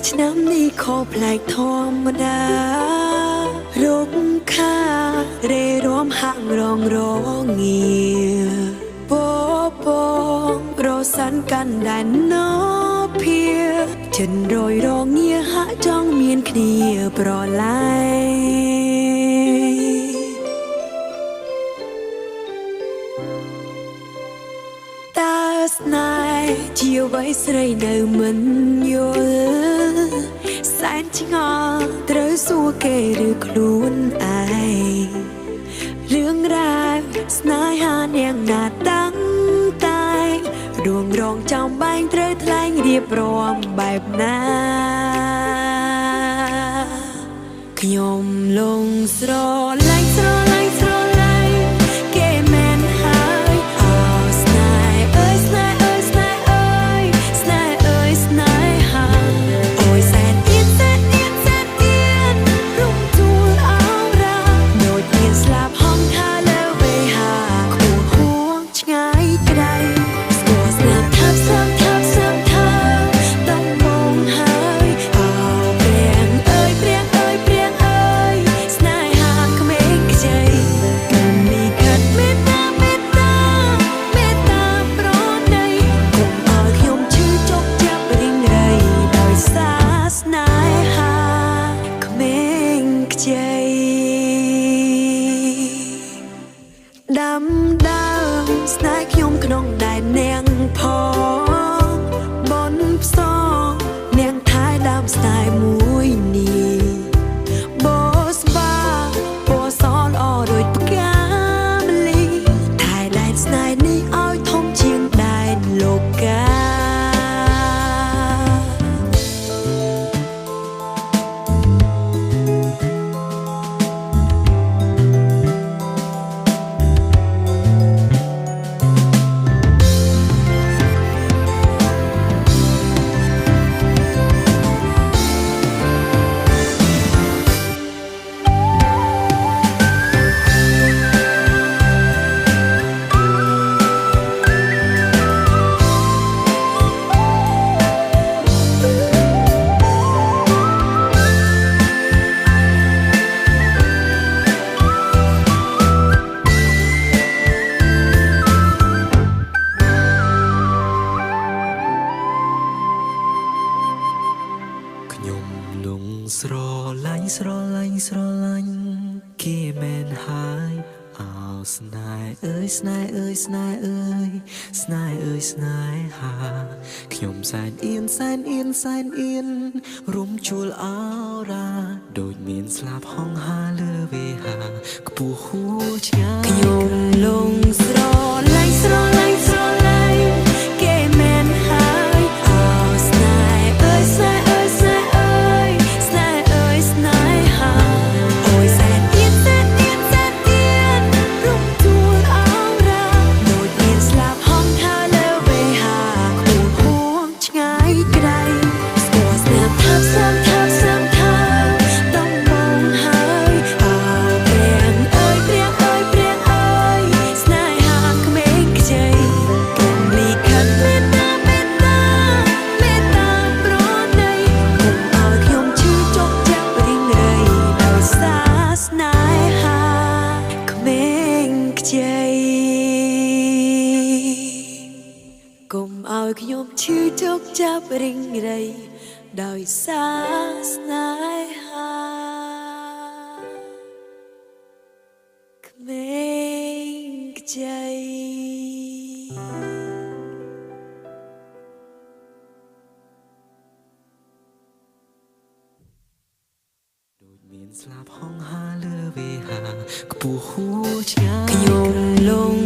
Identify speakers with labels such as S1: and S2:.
S1: ឆ្នាំនេះខុសប្លែកធម្មតារកខារេរំហាក់រងរងាពងរសានកាន់ដែនណោភាចិនរយរងាហាក់ចង់មានគ្នាប្រឡែតាស្នេហ៍ជាអ្វីស្រីនៅមិនយល់សែនឆ្ងល់ត្រូវសួរគេឬខ្លួនឯងរឿងរ៉ាវស្នេហានាងណាតាំងតែរួងរងចំបែងត្រូវថ្លែងរៀបរាប់បែបណាខ្ញុំលងស្រឡាញ់ស្រឡាញ់ស្រឡាញ់គេមែនហើយអោស្នេហ៍អើយស្នេហ៍អើយស្នេហ៍អើយស្នេហ៍អើយស្នេហាអូយសែនអៀនសែនអៀនសែនអៀនរុំជួលអរ៉ាដូចមានស្លាប់ហងថាលើវេហាខ្ពស់ហួងឆ្ងាយក្រៃស្គាល់ស្នាមថាប់សាំថាប់សាំថាដំបងហើយអោព្រៀងអើយព្រៀងអើយព្រៀងអើយស្នេហាក្មេងខ្ចីមីកាត់មេតាមេតាមេតាប្រណីកុំឲ្យខ្ញុំឈឺចុកចាប់រីងរៃដោយសារស្នេហាក្មេងខ្ចីដាំដើមស្នេហ៍ខ្ញុំក្នុងដែននាងផងបនផ្សងនាងថែដើមស្នេហ៍មួយនេះបោស្បាពណ៌សល្អដូចផ្កាម្លិះថែដែនស្នេហ៍នេះឲ្យធំជាងដែនលោកាខ្ញុំលងស្រឡាញ់ស្រឡាញ់ស្រឡាញ់គេមែនហើយអោស្នេហ៍អើយស្នេហ៍អើយស្នេហ៍អើយស្នេហ៍អើយស្នេហាខ្ញុំសែនអៀនសែនអៀនសែនអៀនរុំជួលអរ៉ាដូចមានស្លាប់ហងហាលើវេហាខ្ពស់ហួរឆ្ងាយខ្ញុំលងស្រឡាញ់ស្រឡាញ់ស្រឡាញ់គេមែនហើយអោស្នេហ៍អើយស្នេហ៍អើយស្នេហ៍អើយស្នេហ៍អើយស្នេហាអូយសែនអៀនសែនអៀនសែនអៀនរុំជួលអរ៉ាដូចមានស្លាប់ហងថាលើវេហាខ្ពស់ហួងឆ្ងាយក្រៃស្គាល់ស្នាមថាប់សាំថាប់សាំថាដំបងហើយអោព្រៀងអើយព្រៀងអើយព្រៀងអើយស្នេហាក្មេងខ្ចីកុំលីខាត់មេតាមេតាមេតាប្រណីកុំឲ្យខ្ញុំឈឺចុកចាប់រីងរៃដោយសារស្នេហាក្មេងខ្ចីកុំឲ្យខ្ញុំឈឺចុកចាប់រីងរៃដោយសារស្នេហាក្មេងខ្ចីដូចមានស្លាប់ហងហាលើវេហាខ្ពស់ហួរឆ្ងាយខ្ញុំលង